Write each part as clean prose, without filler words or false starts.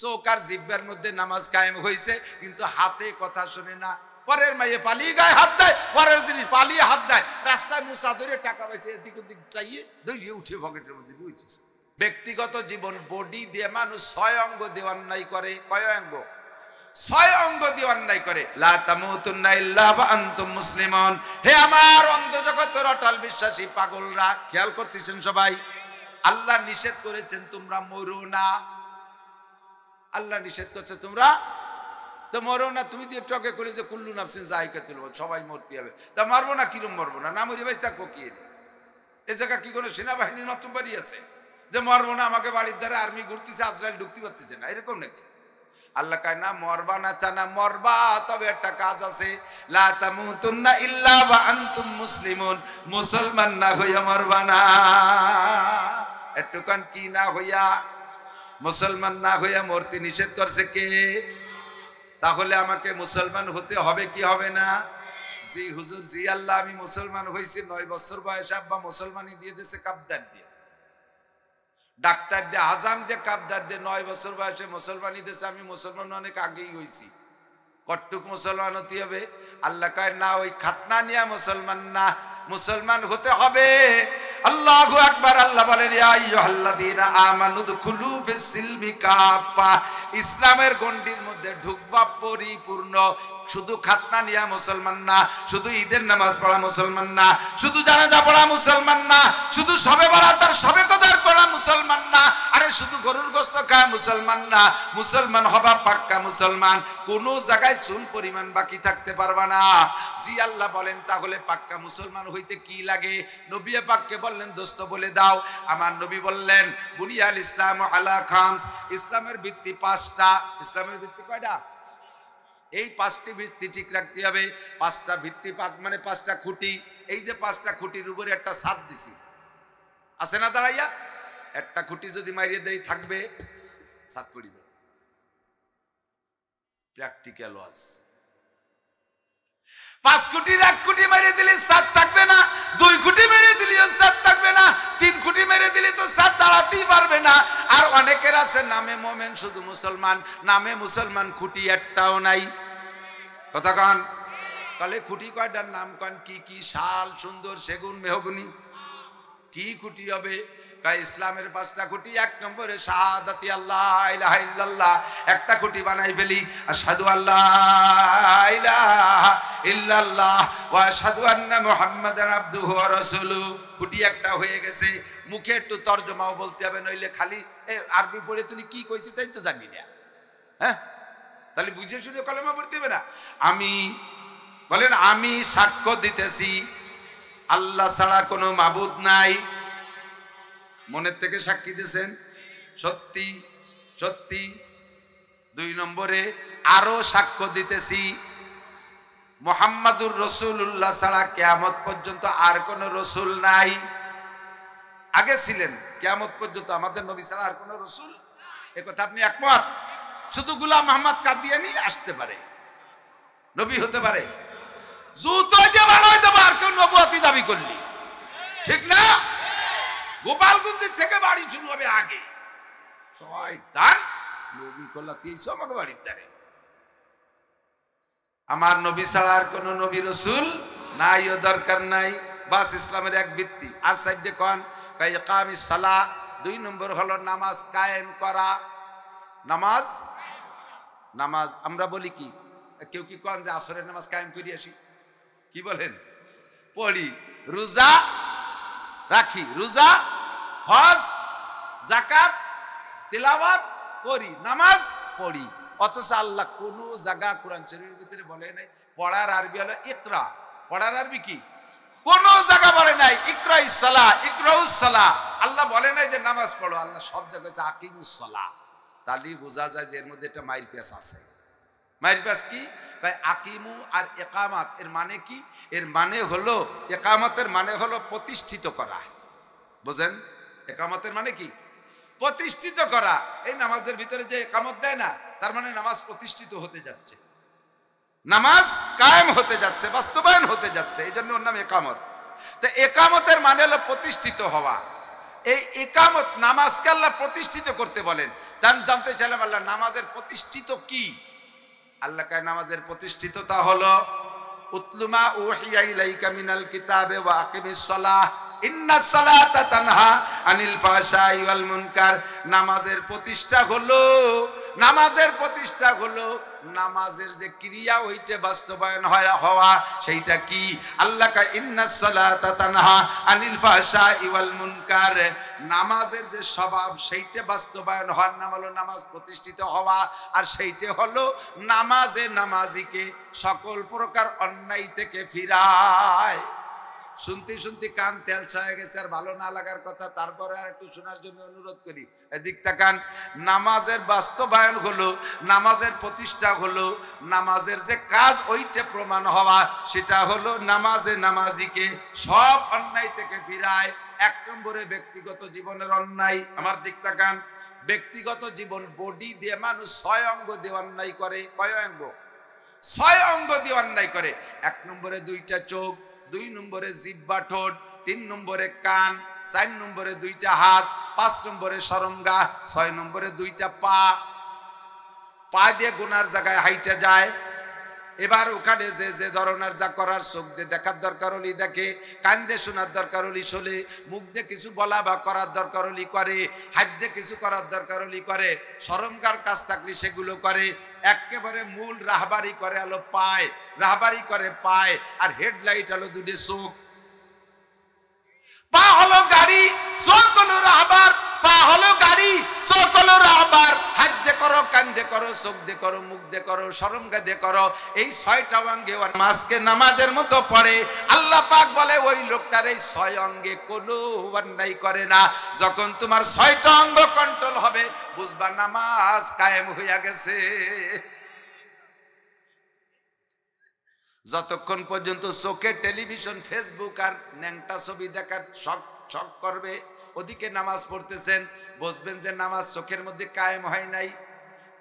চৌকার জিব্বার মধ্যে নামাজ কায়েম হয়েছে, কিন্তু হাতে কথা শুনে না। পরের মাইয়ে পালিয়ে গায়ে হাত দেয়, পরের জিনিস পালিয়ে হাত দেয়, রাস্তায় মুসা ধরে টাকা পাইছে এদিক ওদিক চাইয়ে দৌড়িয়ে উঠে পকেটের মধ্যে বুঝতেছে। ব্যক্তিগত জীবন বডি দিয়ে মানুষ 6 অঙ্গ দিয়ে অন্যায় করে। কয় অঙ্গ? 6 অঙ্গ দিয়ে অন্যায় করে। লা তামুতুন্না ইল্লা ওয়া আনতুম মুসলিমুন। হে আমার অন্ধ জগতের অটল বিশ্বাসী পাগলরা, খেয়াল করতেছেন সবাই? আল্লাহ নিষেধ করেছেন তোমরা মরো না। আল্লাহ নিষেধ করছে তোমরা তো মরো না। তুমি দিয়ে টকে করে যে কুল্লু নাফসিন যায়কাতুল মউত, সবাই মরতে হবে, তা মারবো না? কিরম মরবো না? না মরি বাইস থাকবো কি? এ জায়গা কি কোনো সেনাবাহিনী নতুন বাড়ি আছে যে মরবো না? আমাকে বাড়ির দ্বারা আর্মি ঘুরতেছে, আজরাইল ঢুকতে পারতেছে না, এরকম নাকি? আল্লাহ কয় না, মরবা না চানা মরবা, তবে একটা কাজ আছে। লা তামুতুন্না ইল্লা ওয়া আনতুম মুসলিমুন। মুসলমান না হইয়া মরবা না। একটুখান কি না হইয়া? মুসলমান না হইয়া মরতে নিষেধ করছে কে? তাহলে আমাকে মুসলমান হতে হবে কি হবে না? জি হুজুর, জি আল্লাহ, আমি মুসলমান হয়েছি 9 বছর বয়সে। আব্বা মুসলমানই দিয়ে দিয়েছে কাবদার দিয়ে, ডাক্তার দিয়ে, হাজাম দিয়ে, কাবদার দিয়ে 9 বছর বয়সে মুসলমানই দিয়েছে। আমি মুসলমান অনেক আগেই হয়েছি। কটুক মুসলমান হতে হবে? আল্লাহ কয় না, ওই খাতনা নিয়ে মুসলমান না, মুসলমান হতে হবে। আল্লাহু আকবার। আল্লাহ বলেন ইয়া আইয়ুহাল্লাযীনা আমানু দুখুলু ফিস সিলমি কাফা। ইসলামের গণ্ডির মধ্যে ঢুকবা পরিপূর্ণ। শুধু খাতনা নিয়া মুসলমান না, শুধু ঈদের নামাজ পড়া মুসলমান না, শুধু জানাজা পড়া মুসলমান না, শুধু শবে বরাতের শবে কদর করা মুসলমান না, আরে শুধু গরুর গোশত খাওয়া মুসলমান না। মুসলমান হবা পাক্কা মুসলমান, কোনো জায়গায় চুল পরিমাণ বাকি থাকতে পারবা না। জি আল্লাহ বলেন তাহলে পাক্কা মুসলমান হইতে কি লাগে? নবী পাককে বললেন দোস্ত বলে দাও। আমার নবী বললেন বুনিয়াল ইসলাম আলা খামস। ইসলামের ভিত্তি 5টা। ইসলামের ভিত্তি কয়টা? এই 5টি ভিত্তি ঠিক রাখতে হবে। 5টা ভিত্তি মানে 5টা খুঁটি। এই যে 5টা খুঁটির উপরে একটা ছাদ দিছি, আছে না দাঁড়াইয়া? একটা খুঁটি যদি মারিয়ে দেই থাকবে, ছাদ পড়ে যাবে। প্র্যাকটিক্যাল ওয়াজ। 5 খুঁটির 1 খুঁটি মেরে দিলে ছাদ থাকবে না, 2 খুঁটি মেরে দিলেও ছাদ থাকবে না, 3 খুঁটি মেরে দিলে তো ছাদ দাঁড়াতেই পারবে না। আর অনেকের আছে নামে মোমেন, শুধু মুসলমান, নামে মুসলমান, খুঁটি একটাও নাই। কথা কন? তাহলে খুঁটি কয়টার নাম কন? কি কি? শাল, সুন্দর, সেগুন, মেহগনি। কি খুঁটি হবে? ইসলামের 5টা খুঁটি। 1 নম্বরে শাহাদাতি আল্লাহ ইলাহা ইল্লাল্লাহ, একটা খুঁটি বানাই ফেলি। আশহাদু আল্লাহ ইলাহা ইল্লাল্লাহ ওয়া আশহাদু আন্না মুহাম্মাদান আবদুহু ওয়া রাসূলুহু। খুঁটি একটা হয়ে গেছে। মুখে একটু তরজমাও বলতে হবে, নইলে খালি আরবি পড়ে তুই কি কইছিস তাই তো জানি না। হ্যাঁ, তাহলে বুঝে শুনে কলেমা পড়তে হবে না। আমি বলেন আমি সাক্ষ্য দিতেছি আল্লাহ ছাড়া কোনো মাবুদ নাই। মনের থেকে সাক্ষী দিয়েছেন? সত্যি সত্যি। 2 নম্বরে আরো সাক্ষ্য দিতেছি মুহাম্মাদুর রাসূলুল্লাহ ছাড়া কিয়ামত পর্যন্ত আর কোন রাসূল নাই। আগে ছিলেন, কিয়ামত পর্যন্ত আমাদের নবী ছাড়া আর কোন রাসূল? এ কথা আপনি একমত? শুধু গোলাম মুহাম্মদ কাদিয়ানী আসতে পারে, নবী হতে পারে, জুতো দিয়ে বানাই দেবো আর কেউ নবুয়তি দাবি করলি, ঠিক না? গোপালগঞ্জের থেকে বাড়ি শুরু হবে আগে। শয়তান নবী কল্লাতেইছো আমাকে বাড়ির দ্বারে। আমার নবী ছাড়া আর কোন নবী রাসূল নাই, ও দরকার নাই। বাস ইসলামের এক ভিত্তি। আর সাইডে কোন ইকামিস সালাহ। 2 নম্বর হলো নামাজ কায়েম করা। নামাজ নামাজ আমরা বলি কি? কেউ কি কোন যে আসরের নামাজ কায়েম করি আসি? কি বলেন? পড়ি। রোজা রাখি, রোজা, হজ, যাকাত, তিলাওয়াত করি, নামাজ পড়ি। অথচ আল্লাহ কোন জায়গা কোরআন শরীফের ভিতরে বলে নাই পড়ার আরবি হলো ইকরা। পড়ার আরবি কি? কোন জায়গা বলে নাই ইকরাইস সালাহ, ইকরাউস সালাহ। আল্লাহ বলে নাই যে নামাজ পড়ো। আল্লাহ সব জায়গায় যে আকিমুস সালাহ। তাহলে বোঝা যায় যে এর মধ্যে একটা মাইর পেঁচ আছে। মাইর পেঁচ কি? ভাই আকিমু আর ইকামাত এর মানে কি? এর মানে হলো, ইকামাতের মানে হলো প্রতিষ্ঠিত করা। বুঝেন? ইকামাতের মানে কি? প্রতিষ্ঠিত করা। এই নামাজের ভিতরে যে ইকামত দেয় না, তার মানে নামাজ প্রতিষ্ঠিত হতে যাচ্ছে, নামাজ কায়েম হতে যাচ্ছে, বাস্তবায়ন হতে যাচ্ছে। এই জন্য ওর নাম ইকামত। তো ইকামতের মানে হলো প্রতিষ্ঠিত হওয়া। এই ইকামত নামাজকে আল্লাহ প্রতিষ্ঠিত করতে বলেন। তাই জানতে চাইলাম আল্লাহ নামাজের প্রতিষ্ঠিত কি? আল্লাহ কয় নামাজের প্রতিষ্ঠিততা হলো উতলুমা উহিয়া ইলাইকা মিনাল কিতাবে ওয়া আকিমিস সালাহ ইন্নাস সালাতা তানহা আনিল ফাহশাই ওয়াল মুনকার। নামাজের প্রতিষ্ঠা হলো নামাজের যে ক্রিয়া ওইটা বাস্তবায়ন হওয়া, সেইটা কি? আল্লাহ কয় ইন্নাস সালাতা তানহা আনিল ফাহশাই ওয়াল মুনকার। নামাজের যে স্বভাব সেইটা বাস্তবায়ন হওয়ার নাম হলো নামাজ প্রতিষ্ঠিত হওয়া। আর সেইটা হলো নামাজে নামাজিকে সকল প্রকার অন্যায় থেকে ফিরায়। শুনতে শুনতে কান তেলসা হয়ে গেছে, আর ভালো না লাগার কথা, তারপরে আর একটু শোনার জন্য অনুরোধ করি। এদিক তাকান। নামাজের বাস্তবায়ন হলো, নামাজের প্রতিষ্ঠা হলো, নামাজের যে কাজ ওইটা প্রমাণ হওয়া, সেটা হলো নামাজে নামাজিকে সব অন্যায় থেকে ফিরায়। এক নম্বরে ব্যক্তিগত জীবনের অন্যায়। আমার দিক তাকান। ব্যক্তিগত জীবন, বডি দিয়ে মানুষ 6 অঙ্গ দিয়ে অন্যায় করে। কয় অঙ্গ? 6 অঙ্গ দিয়ে অন্যায় করে। 1 নম্বরে 2টা চোখ, 2 নম্বরে জিহ্বা ঠোঁট, 3 নম্বরে কান, 4 নম্বরে 2টা হাত, 5 নম্বরে শরমগা, 6 নম্বরে 2টা পা। পা দিয়ে গুনার জায়গায় হাইটা যায়। এবার ওখানে যে ধরনের যা করার, চোখ দিয়ে দেখার দরকার হলি দেখে, কান দিয়ে শোনার দরকার হলি শোনে, মুখ দিয়ে কিছু বলা বা করার দরকার হলি করে, হাত দিয়ে কিছু করার দরকার হলি করে, শরমগার কাজ থাকলে সেগুলো করে। একেবারে মূল রাহবারি করে হলো পায়, রাহবারি করে পায়। আর হেডলাইট হলো 2টে চোখ। পা হলো গাড়ি, চোখ হলো রাহবার। পা হলো গাড়ি, চোখ হলো রাহবার। হাত দিয়ে করো, কান দিয়ে করো, চোখ দিয়ে করো, মুখ দিয়ে করো, শরমগা দিয়ে করো। এই 6টা অঙ্গে নামাজকে নামাজের মতো পড়ে। আল্লাহ পাক বলে ওই লোকটার এই 6 অঙ্গে কোনো অন্যায় করে না। যখন তোমার 6টা অঙ্গ কন্ট্রোল হবে, বুঝবা নামাজ কায়েম হইয়া গেছে। যতক্ষণ পর্যন্ত চোখে টেলিভিশন, ফেসবুক আর ন্যাংটা ছবি দেখার শখ করবে, ওদিকে নামাজ পড়তেছেন, বুঝবেন যে নামাজ চোখের মধ্যে কায়েম হয় নাই।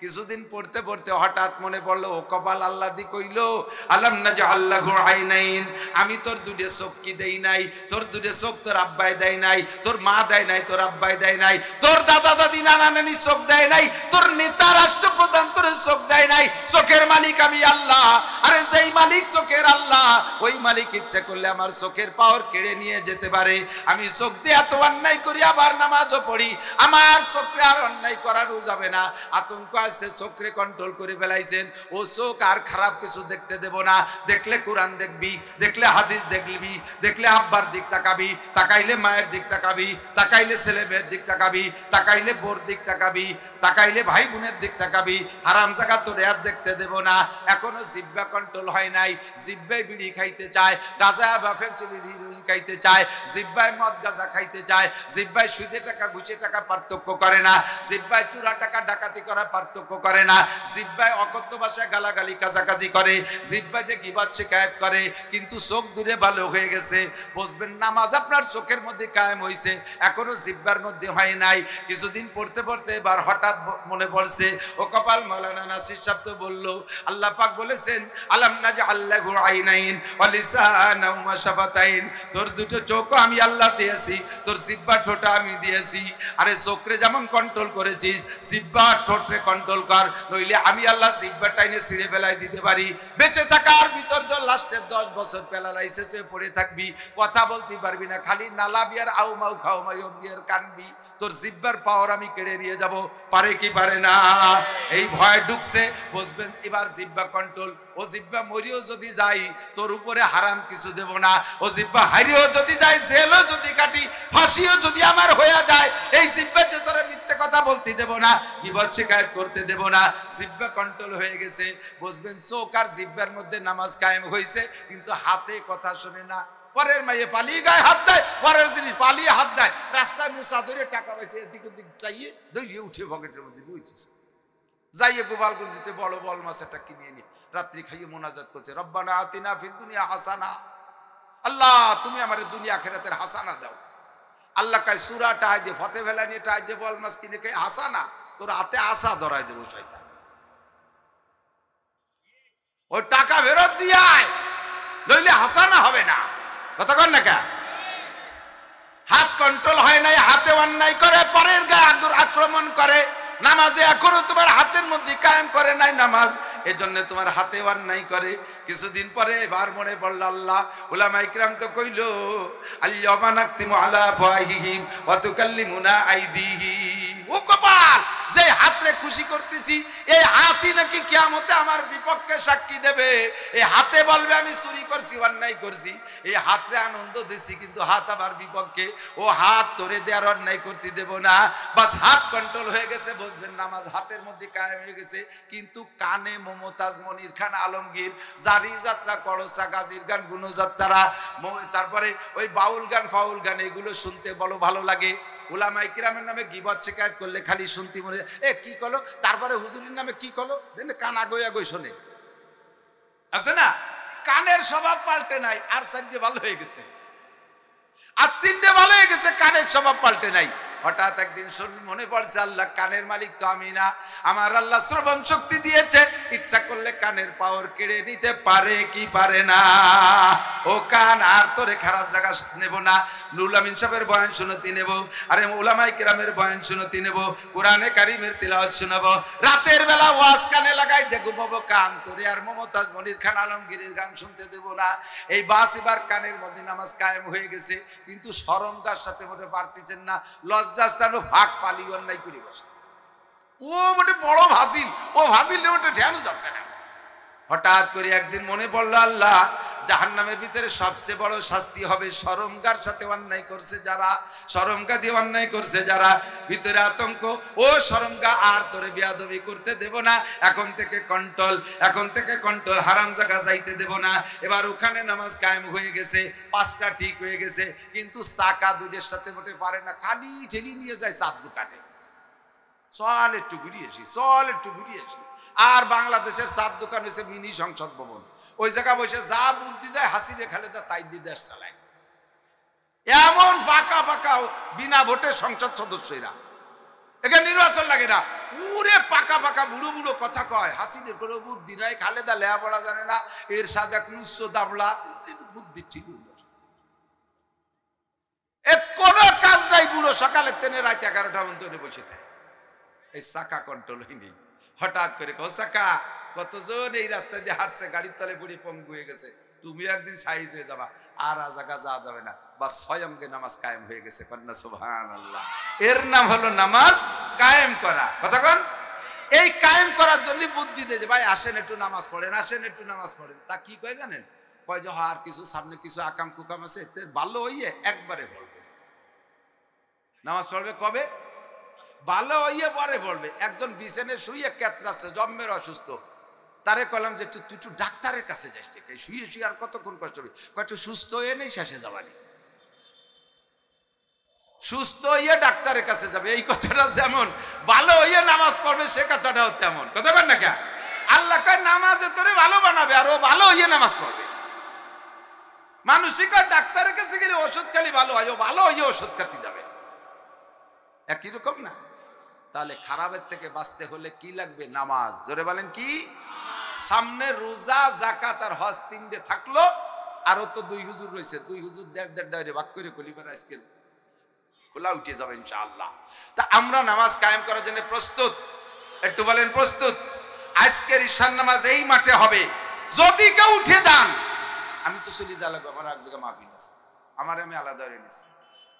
কিছুদিন পড়তে পড়তে হঠাৎ মনে পড়লো, ও কপাল, আল্লাহ দি কইলো আলাম নাজআল লাহু আইনাইন, আমি তোর 2টে চোখ কি দেই নাই? তোর 2টে চোখ তোর আব্বাই দেয় নাই, তোর মা দেয় নাই, তোর আব্বাই দেয় নাই, তোর দাদা দাদি নানা নানি চোখ দেয় নাই, তোর নেতা রাষ্ট্রপ্রধান তোর চোখ দেয় নাই। চোখের মালিক আমি আল্লাহ। আরে যেই মালিক চোখের আল্লাহ, ওই মালিক ইচ্ছা করলে আমার চোখের পাওয়ার কেড়ে নিয়ে যেতে পারে। আমি চোখ দিয়ে এত অন্যায় করি, আবার নামাজও পড়ি, আমার চোখে আর অন্যায় করারও যাবে না। আতঙ্ক আসছে, চোখে কন্ট্রোল করে ফেলাইছেন। ও চোখ আর খারাপ কিছু দেখতে দেব না। দেখলে কোরআন দেখবি, দেখলে হাদিস দেখবি, দেখলে আব্বার দিক তাকাবি, তাকাইলে মায়ের দিক তাকাবি, তাকাইলে ছেলে মেয়ের দিক তাকাবি, তাকাইলে বোর দিক তাকাবি, তাকাইলে ভাই বোনের দিক তাকাবি। হারাম জায়গা তোরে আর দেখতে দেব না। এখনো জিহ্বা কন্ট্রোল হয় নাই। জিহ্বায় বিড়ি খাইতে চায়, গাঁজা বা ফেন্সিডিল হিরোইন খাইতে চায়, জিহ্বায় মদ গাঁজা খাইতে চায়, জিহ্বায় সুদে টাকা ঘুষে টাকা পার্থক্য করে না, জিহ্বায় চুরা টাকা ডাকাতি করা পার্থক্য করে না, জিহ্বায় অকথ্য ভাষায় গালাগালি কাজাকাজি করে, জিহ্বাতে গীবত শিকায়েত করে। কিন্তু চোখ দূরে ভালো হয়ে গেছে। বুঝবেন নামাজ আপনার চোখের মধ্যে কায়েম হয়েছে, এখনো জিহ্বার মধ্যে হয় নাই। কিছুদিন পড়তে পড়তে এবার হঠাৎ মনে পড়ছে, ও কপাল, মাওলানা নাসির সাহেব তো বললো, আল্লাহ পাক বলেছেন আলাম নাজআল লাহু আইনাইন ওয়া লিসানাও ওয়া শাফাতাইন, তোর 2টো চোখও আমি আল্লাহ দিয়েছি, তোর জিহ্বা ঠোঁটা আমি দিয়েছি। আরে চোখরে যেমন কন্ট্রোল করেছিস, জিহ্বা ঠোঁটরে কন্ট্রোল কর, নইলে আমি আল্লাহ জিহ্বা টাইনে ছিঁড়ে ফেলাই দিতে পারি। বেঁচে থাকার ভিতর তো লাস্টের 10 বছর প্যারালাইসিসে পড়ে থাকবি, কথা বলতে পারবি না, খালি নালাবি আর আউ মাউ খাও মাই আর কানবি। তোর জিহ্বার পাওয়ার আমি কেড়ে নিয়ে যাব, পারে কি পারে না? এই ভয় ঢুকছে। বুঝবেন এবার জিহ্বা কন্ট্রোল। ও জিহ্বা মরিও যদি যাই, তোর উপরে হারাম কিছু দেব না। ও জিহ্বা হারিয়েও যদি যাই, জেলও যদি কাটি, ফাঁসিও যদি আমার হয়ে যায়, এই জিহ্বাতে তোরা মিথ্যে কথা বলতে দেব না, গীবত শিকায়েত করতে দেব না। জিহ্বা কন্ট্রোল হয়ে গেছে। বুঝবেন চোখ আর জিহ্বার মধ্যে নামাজ কায়েম হয়েছে, কিন্তু হাতে কথা শোনে না। পরের মাইয়ে পালিয়ে গায়ে হাত দেয়, পরের জিনিস পালিয়ে হাত দেয়। রাস্তায় মুসা ধরে টাকা পাইছে, এদিক ওদিক যাইয়ে দৌড়িয়ে উঠে পকেটের মধ্যে বুঝতেছে, যাইয়ে গোপালগঞ্জিতে বড় বল মাছ একটা কিনে নিয়ে রাত্রি খাইয়ে মোনাজাত করছে, রব্বানা আতিনা ফিদ দুনিয়া হাসানা, আল্লাহ তুমি আমার দুনিয়া আখিরাতের হাসানা দাও। আল্লাহ কায় সূরা টাই দিয়ে ফতে ফেলা নিয়ে টাই দিয়ে বল মাছ কিনে খাই হাসানা, তোর হাতে আশা ধরাই দেবো শয়তান। ওই টাকা ফেরত দিয়ে আয়, নইলে হাসানা হবে না। কথা কর না কে? হাত কন্ট্রোল হয় নাই, হাতে অন্যায় করে, পরের গায়ে আক্রমণ করে। নামাজে এখনো তোমার হাতের মধ্যে কায়েম করে নাই নামাজ, এজন্য তোমার হাতে অন্যায় করে। কিছুদিন পরে এবার মনে পড়ল, আল্লাহ উলামা ইকরাম তো কইল আল-ইয়াওমা নাকতিমু আলা আফওয়াহিহিম ওয়া তুকাল্লিমুনা আইদিহিম। ও কপাল, যে হাতরে খুশি করতেছি এই হাতই নাকি কিয়ামতে আমার বিপক্ষে সাক্ষী দেবে। এই হাতে বলবে আমি চুরি করছি, অন্যায় করছি। এই হাতরে আনন্দ দিছি, কিন্তু হাত আমার বিপক্ষে। ও হাত তোরে দেওয়ার অন্যায় করতে দেব না। বাস হাত কন্ট্রোল হয়ে গেছে, বুঝবেন নামাজ হাতের মধ্যে কায়েম হয়ে গেছে। কিন্তু কানে মমতাজ মনির খান আলমগীর, জারি যাত্রা, করসা, গাজীর গান, গুণযাত্রা, তারপরে ওই বাউল গান ফাউল গান, এগুলো শুনতে বলো ভালো লাগে। উলামা ইকরামের নামে গীবত শিকায়ত করলে খালি শুনতে মনে এ কি করলো, তারপরে হুজুরির নামে কি করলো, দেন কান আগই আগই শোনে, আছে না? কানের স্বভাব পাল্টে নাই, আর চারটে ভালো হয়ে গেছে, আর তিনটে ভালো হয়ে গেছে, কানের স্বভাব পাল্টে নাই। হঠাৎ একদিন মনে পড়ছে আল্লাহ কানের মালিক তো আমি না, আমার আল্লাহ শ্রবণ শক্তি দিয়েছে, ইচ্ছা করলে কানের পাওয়ার কেড়ে নিতে পারে কি পারে না? ও কান, আর তোরে খারাপ জায়গা নেব না, নুরুল আমিন সাহেবের বয়ান শুনতে নেব, আরে উলামায়ে কেরামের বয়ান শুনতে নেব, কোরআনে কারিমের তিলাওয়াত শোনাবো, রাতের বেলা ওয়াজ কানে লাগাই দেখবো, কান তোরে আর মমতাজ মনির খান আলমগীরের গান শুনতে দেব না। এই বাস এবার কানের মধ্যে নামাজ কায়েম হয়ে গেছে, কিন্তু শরমগার সাথে মোটে পারতেছেন না, লজ্জাস্থানও ভাগ পালি অন্যায় করে বসে। ও মোটে বড় ভাজিল, ও ভাজিল ওটা ধ্যানও যাচ্ছে না। হঠাৎ করে একদিন মনে পড়লো, আল্লাহ জাহান্নামের ভিতরে সবচেয়ে বড় শাস্তি হবে শরমগার সাথে অন্যায় করছে যারা, শরমগা দিয়ে অন্যায় করছে যারা, ভিতরে আতঙ্ক। ও শরমগা, আর তোরে বেয়াদবি করতে দেব না, এখন থেকে কন্ট্রোল, এখন থেকে কন্ট্রোল, হারাম জায়গা যাইতে দেব না। এবার ওখানে নামাজ কায়েম হয়ে গেছে, পাঁচটা ঠিক হয়ে গেছে, কিন্তু চাকা দুধের সাথে মোটে পারে না, খালি ঠেলি নিয়ে যায় চার দোকানে, চল একটু ঘুরিয়েছি, চল একটু ঘুরিয়েছি। আর বাংলাদেশের চার দোকান হয়েছে মিনি সংসদ ভবন, ওই জায়গা বসে যা বুদ্ধি দেয় হাসিনে খালেদা তাই দিয়ে দেশ চালায়। এমন পাকা পাকা বিনা ভোটে সংসদ সদস্যরা, এখানে নির্বাচন লাগে না, উরে পাকা পাকা বুড়ো বুড়ো কথা কয়, হাসিনের কোনো বুদ্ধি নাই, খালেদা লেখাপড়া জানে না, এর সাথে এক নুস্য দাবলা, বুদ্ধি ঠিক কোনো কাজ নাই, বুড়ো সকালে তেনে রাত 11টা পর্যন্ত বসে থাকে। এই চাকা কন্ট্রোল হয়নি। হঠাৎ করে কো চাকা, কতজন এই রাস্তা দিয়ে হাঁটছে, গাড়ির তলে পড়ে পঙ্গু হয়ে গেছে, তুমি একদিন সাইজ হয়ে যাবা, আর জায়গা যাওয়া যাবে না। বা স্বয়ংকে নামাজ কায়েম হয়ে গেছে, কন্যা সুবহানাল্লাহ। এর নাম হলো নামাজ কায়েম করা। কতক্ষণ এই কায়েম করার জন্য বুদ্ধি দেয় যে ভাই আসেন একটু নামাজ পড়েন, আসেন একটু নামাজ পড়েন। তা কি কয় জানেন? কয় যে আর কিছু সামনে কিছু আকাম কুকাম আছে, ভালো হইয়ে একবারে পড়বে। নামাজ পড়বে কবে? ভালো হইয়ে পরে পড়বে। একজন বিছানে শুয়ে কেতরাচ্ছে, জন্মের অসুস্থ, তারে কলাম যে তুই একটু ডাক্তারের কাছে যাস, শুয়ে শুয়ে আর কতক্ষণ কষ্ট হবে, কয়েকটু সুস্থ হয়ে নেই, শেষে যাবানি, সুস্থ হইয়ে ডাক্তারের কাছে যাবে। এই কথাটা যেমন ভালো হইয়ে নামাজ পড়বে, সে কথাটাও তেমন। কথা বল না কে? আল্লাহ কয় নামাজে তোরে ভালো বানাবে, আর ও ভালো হইয়ে নামাজ পড়বে। মানুষই কয় ডাক্তারের কাছে গেলে ওষুধ খালি ভালো হয়, ও ভালো হইয়ে ওষুধ খাতে যাবে, একই রকম না? তাহলে খারাপের থেকে বাঁচতে হলে কি লাগবে? নামাজ। জোরে বলেন কি? সামনে রোজা, যাকাত আর হজ তিনটে থাকলো, আরো তো 2 হুজুর রয়েছে, 2 হুজুর 1.5 ভাগ করে কলিবার আজকে খোলা উঠে যাবে ইনশাআল্লাহ। তা আমরা নামাজ কায়েম করার জন্য প্রস্তুত? একটু বলেন প্রস্তুত? আজকের ঈশান নামাজ এই মাঠে হবে, যদি কেউ উঠে যান, আমি তো চলে যা লাগবো, আমার এক জায়গায় মাহফিল আছে, আমার আমি আলাদা হয়ে নিচ্ছি।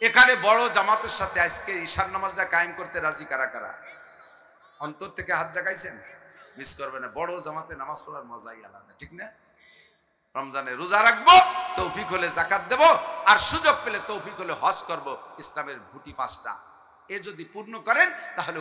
এখানে বড় জামাতের সাথে আজকে ঈশান নামাজটা কায়েম করতে রাজি কারা কারা? অন্তর থেকে হাত জাগাইছেন? মিস করবে না, বড় জামাতে নামাজ পড়ার মজাই আলাদা, ঠিক না? রমজানে রোজা রাখবো, তৌফিক হলে যাকাত দেব, আর সুযোগ পেলে তৌফিক হলে হজ করব। ইসলামের ভুটি 5টা, এ যদি পূর্ণ করেন তাহলে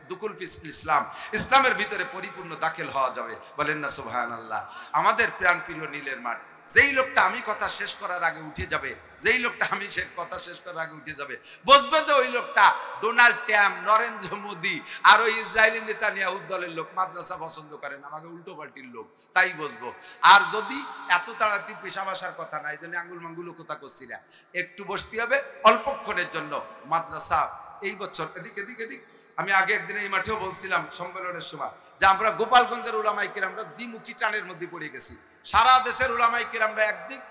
দুকুল ফিস ইসলাম, ইসলামের ভিতরে পরিপূর্ণ দাখিল হওয়া যাবে। বলেন না সুবহানাল্লাহ। আমাদের প্রাণ প্রিয় নীলের মাঠ, যেই লোকটা আমি কথা শেষ করার আগে উঠে যাবে, যেই লোকটা আমি কথা শেষ করার আগে উঠে যাবে, বুঝবে যে ওই লোকটা ডোনাল্ড ট্রাম্প, নরেন্দ্র মোদী আর ওই ইসরায়েলি নেতানিয়াহু দলের লোক, মাদ্রাসা পছন্দ করেন, আমাকে উল্টো পাল্টির লোক, তাই বুঝবো। আর যদি এত তাড়াতাড়ি পেশা বাসার কথা নাই, জন্য আঙ্গুল মাঙ্গুলো কথা করছি না, একটু বসতে হবে অল্পক্ষণের জন্য। মাদ্রাসা এই বছর এদিক এদিক এদিক, আমি আগে একদিন এই মাঠেও বলছিলাম সম্মেলনের সময়, যে আমরা গোপালগঞ্জের উলামায়ে কেরামরা দ্বিমুখী টানের মধ্যে পড়ে গেছি। সারা দেশের উলামায়ে কেরামরা একদিক,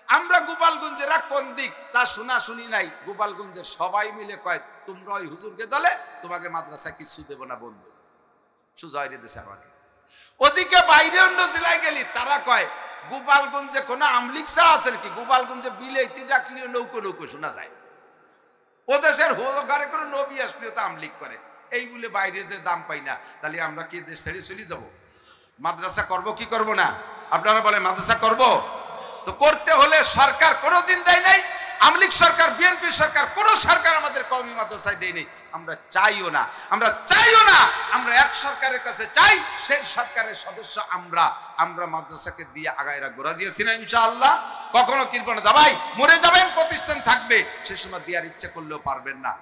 আমরা গোপালগঞ্জেরা কোন দিক তা শোনা শুনি নাই, গোপালগঞ্জের সবাই মিলে কয় তোমরা ওই হুজুরকে দলে, তোমাকে মাদ্রাসা কিছু দেব না বন্ধু, সুজা হয়ে দিছে আমাকে। ওদিকে বাইরে অন্য জেলায় গেলি তারা কয় গোপালগঞ্জে কোনো আমলিক চা আছে নাকি, গোপালগঞ্জে বিলেতি ডাকলিও নৌকো নৌকো শোনা যায়, ও দেশের ঘরে কোনো নবী আসলেও তা আমলিক করে, এই বলে বাইরে যে দাম পাই না। তাহলে আমরা কি দেশ ছেড়ে চলে যাব? মাদ্রাসা করব কি করব না? আপনারা বলেন মাদ্রাসা করব? তো করতে হলে সরকার কোনোদিন দেয় নাই, আমলিক সরকার, বিএনপি সরকার, কোন সরকার আমাদের কওমি মাদ্রাসায় দেয় নাই, আমরা চাইও না, আমরা চাইও না। আমরা এক সরকারের কাছে চাই, সেই সরকারের সদস্য আমরা মাদ্রাসাকে দিয়ে আগায় রাখবো। রাজি আছি না ইনশাআল্লাহ? কখনো কিনবো না। ভাই মরে যাবেন, প্রতিষ্ঠান থাকবে, সে সময় দেওয়ার ইচ্ছা করলেও পারবেন না।